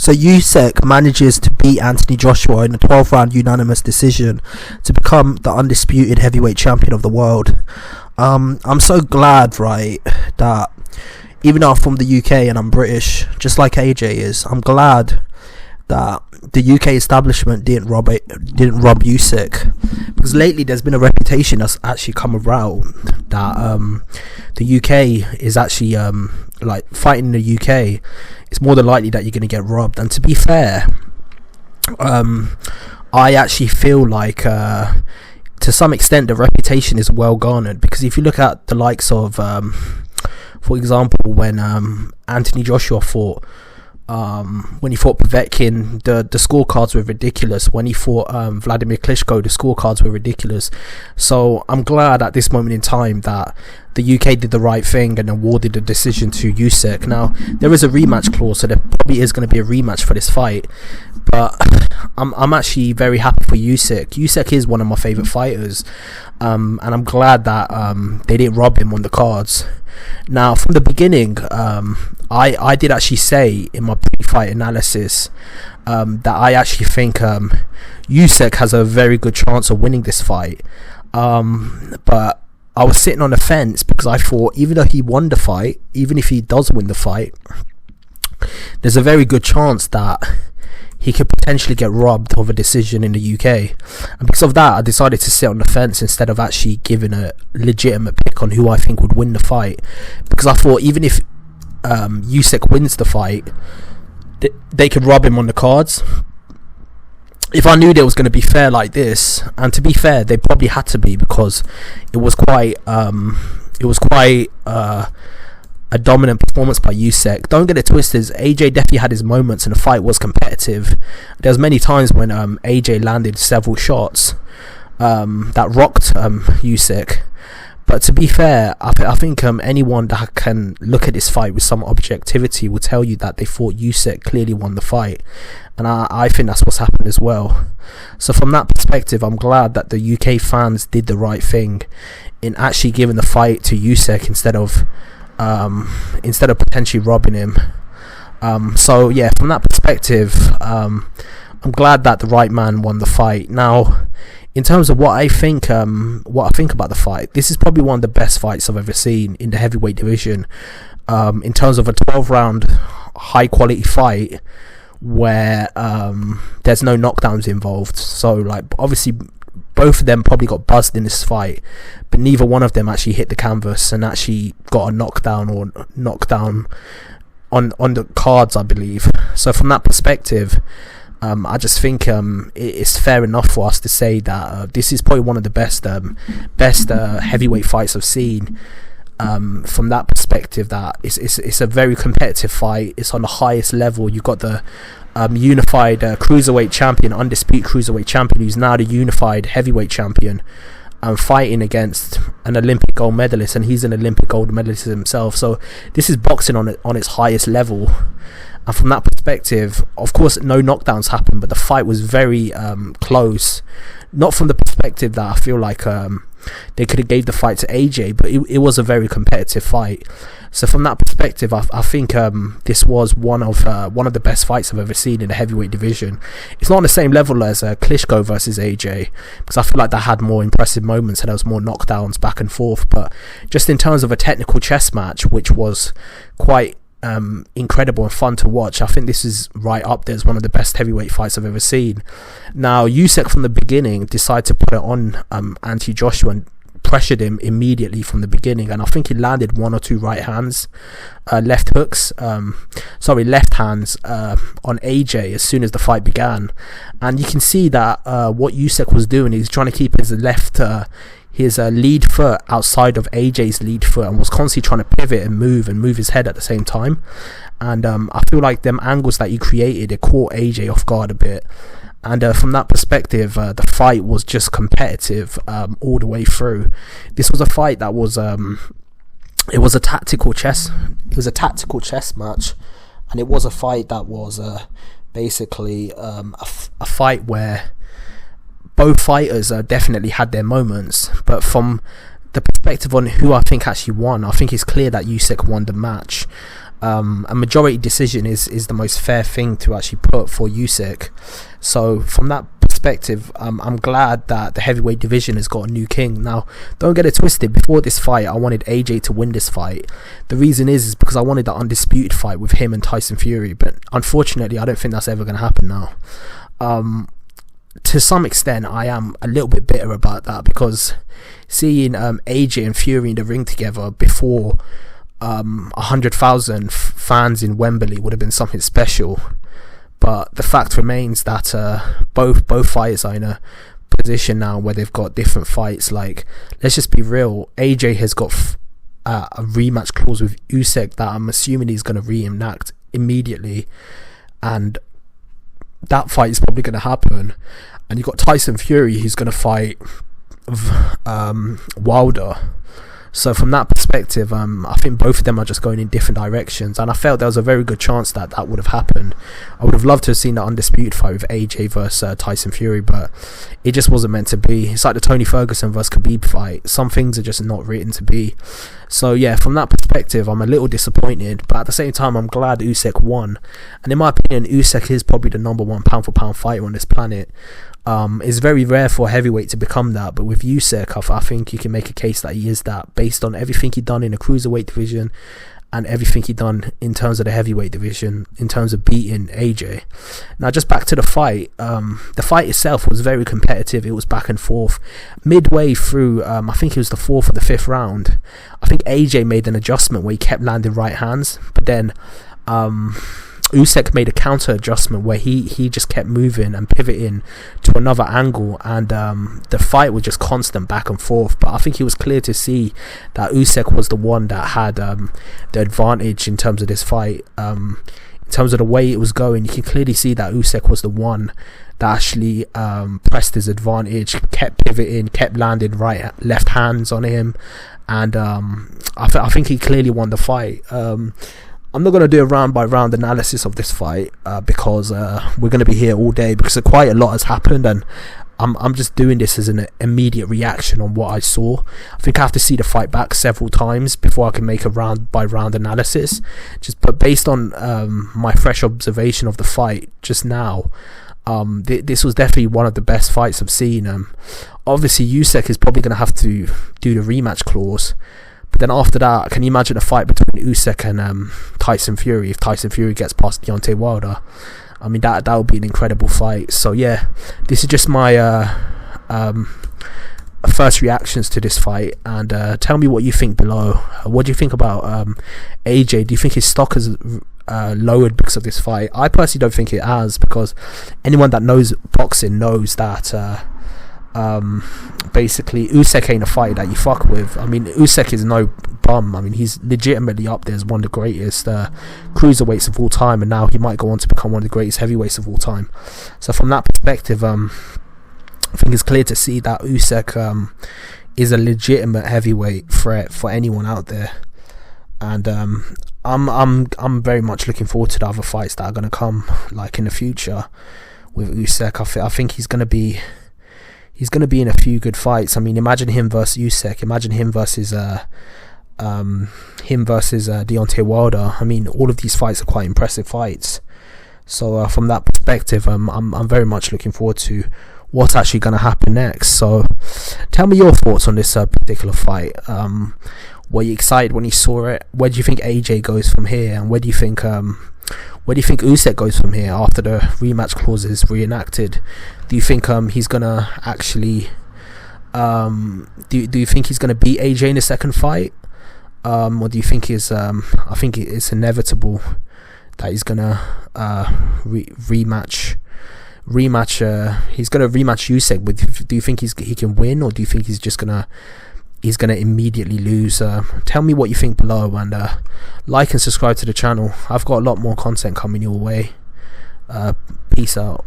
So Usyk manages to beat Anthony Joshua in a 12-round unanimous decision to become the undisputed heavyweight champion of the world. I'm so glad, right, that even though I'm from the UK and I'm British, just like AJ is, I'm glad that the UK establishment didn't rob Usyk, because lately there's been a reputation that's actually come around that the UK is actually like fighting in the UK. It's more than likely that you're going to get robbed. And to be fair, I actually feel like to some extent the reputation is well garnered, because if you look at the likes of for example, when Anthony Joshua fought, when he fought Povetkin, the scorecards were ridiculous. When he fought Vladimir Klitschko, the scorecards were ridiculous. So I'm glad at this moment in time that the UK did the right thing and awarded the decision to Usyk. Now, there is a rematch clause, so there probably is going to be a rematch for this fight. But I'm actually very happy for Usyk. Usyk is one of my favourite fighters, and I'm glad that they didn't rob him on the cards. Now, from the beginning, I did actually say in my pre-fight analysis that I actually think Usyk has a very good chance of winning this fight. But I was sitting on the fence, because I thought even though he won the fight, even if he does win the fight, there's a very good chance that he could potentially get robbed of a decision in the UK. And because of that, I decided to sit on the fence instead of actually giving a legitimate pick on who I think would win the fight. Because I thought even if Usyk wins the fight, they could rob him on the cards. If I knew there was going to be fair like this, and to be fair, they probably had to be, because it was quite a dominant performance by Usyk. Don't get it twisted, AJ definitely had his moments and the fight was competitive. There's many times when AJ landed several shots that rocked Usyk. But to be fair, I think anyone that can look at this fight with some objectivity will tell you that they thought Usyk clearly won the fight. And I think that's what's happened as well. So from that perspective, I'm glad that the UK fans did the right thing in actually giving the fight to Usyk instead of potentially robbing him. So yeah, from that perspective, I'm glad that the right man won the fight. Now, in terms of what I think about the fight, this is probably one of the best fights I've ever seen in the heavyweight division. In terms of a 12-round high quality fight where there's no knockdowns involved. So like, obviously both of them probably got buzzed in this fight, but neither one of them actually hit the canvas and actually got a knockdown on the cards, I believe. So from that perspective, I just think it's fair enough for us to say that this is probably one of the best heavyweight fights I've seen. From that perspective, that it's a very competitive fight. It's on the highest level. You've got the unified cruiserweight champion, undisputed cruiserweight champion, who's now the unified heavyweight champion, fighting against an Olympic gold medalist, and he's an Olympic gold medalist himself. So this is boxing on its highest level. And from that perspective, of course, no knockdowns happened, but the fight was very close. Not from the perspective that I feel like they could have gave the fight to AJ, but it was a very competitive fight. So from that perspective, I think this was one of the best fights I've ever seen in the heavyweight division. It's not on the same level as Klitschko versus AJ, because I feel like that had more impressive moments and there was more knockdowns back and forth. But just in terms of a technical chess match, which was quite incredible and fun to watch, I think this is right up there as one of the best heavyweight fights I've ever seen. Now, Usyk from the beginning decided to put it on Anthony Joshua and pressured him immediately from the beginning, and I think he landed one or two left hands on AJ as soon as the fight began. And you can see that what Usyk was doing, he's trying to keep his lead foot outside of AJ's lead foot, and was constantly trying to pivot and move his head at the same time. And I feel like them angles that he created, it caught AJ off guard a bit. And from that perspective, the fight was just competitive all the way through. This was a fight that was it was a tactical chess match, and it was a fight that was basically a fight where both fighters definitely had their moments. But from the perspective on who I think actually won, I think it's clear that Usyk won the match. a majority decision is the most fair thing to actually put for Usyk. So from that perspective, I'm glad that the heavyweight division has got a new king. Now, don't get it twisted. Before this fight, I wanted AJ to win this fight. The reason is because I wanted the undisputed fight with him and Tyson Fury. But unfortunately, I don't think that's ever going to happen now. To some extent, I am a little bit bitter about that, because seeing AJ and Fury in the ring together before 100,000 fans in Wembley would have been something special. But the fact remains that both fighters are in a position now where they've got different fights. Like, let's just be real, AJ has got a rematch clause with Usyk that I'm assuming he's going to reenact immediately, and that fight is probably going to happen. And you've got Tyson Fury, who's going to fight Wilder. So from that perspective, I think both of them are just going in different directions, and I felt there was a very good chance that that would have happened. I would have loved to have seen the undisputed fight with AJ versus Tyson Fury, but it just wasn't meant to be. It's like the Tony Ferguson versus Khabib fight. Some things are just not written to be. So yeah, from that perspective, I'm a little disappointed, but at the same time, I'm glad Usyk won. And in my opinion, Usyk is probably the number one pound for pound fighter on this planet. It's very rare for a heavyweight to become that, but with Usyk, I think you can make a case that he is that, based on everything he'd done in the cruiserweight division and everything he'd done in terms of the heavyweight division, in terms of beating AJ. Now, just back to the fight. The fight itself was very competitive. It was back and forth. Midway through, I think it was the 4th or the 5th round, I think AJ made an adjustment where he kept landing right hands, but then Usyk made a counter adjustment where he just kept moving and pivoting to another angle, and the fight was just constant back and forth. But I think it was clear to see that Usyk was the one that had the advantage in terms of this fight. In terms of the way it was going, you can clearly see that Usyk was the one that actually pressed his advantage, kept pivoting, kept landing left hands on him, and I think he clearly won the fight. I'm not going to do a round by round analysis of this fight because we're going to be here all day, because quite a lot has happened, and I'm just doing this as an immediate reaction on what I saw. I think I have to see the fight back several times before I can make a round by round analysis. But based on my fresh observation of the fight just now, this was definitely one of the best fights I've seen. Obviously, Usyk is probably going to have to do the rematch clause. But then after that, can you imagine a fight between Usyk and Tyson Fury if Tyson Fury gets past Deontay Wilder? I mean, that would be an incredible fight. So yeah, this is just my first reactions to this fight, and tell me what you think below. What do you think about AJ? Do you think his stock has lowered because of this fight? I personally don't think it has, because anyone that knows boxing knows that basically Usyk ain't a fighter that you fuck with. I mean, Usyk is no bum. I mean, he's legitimately up there as one of the greatest cruiserweights of all time, and now he might go on to become one of the greatest heavyweights of all time. So from that perspective, I think it's clear to see that Usyk is a legitimate heavyweight threat for anyone out there, and I'm very much looking forward to the other fights that are going to come, like in the future with Usyk. I think he's going to be in a few good fights. I mean, imagine him versus Usyk. Imagine him versus Deontay Wilder. I mean, all of these fights are quite impressive fights. So from that perspective, I'm very much looking forward to what's actually going to happen next. So tell me your thoughts on this particular fight. Were you excited when you saw it? Where do you think AJ goes from here, and where do you think Usyk goes from here after the rematch clause is reenacted? Do you think he's gonna actually do you think he's gonna beat AJ in the second fight, or do you think I think it's inevitable that he's gonna rematch he's gonna rematch Usyk? But do you think he can win, or do you think he's gonna immediately lose? Tell me what you think below, and like and subscribe to the channel. I've got a lot more content coming your way. Peace out.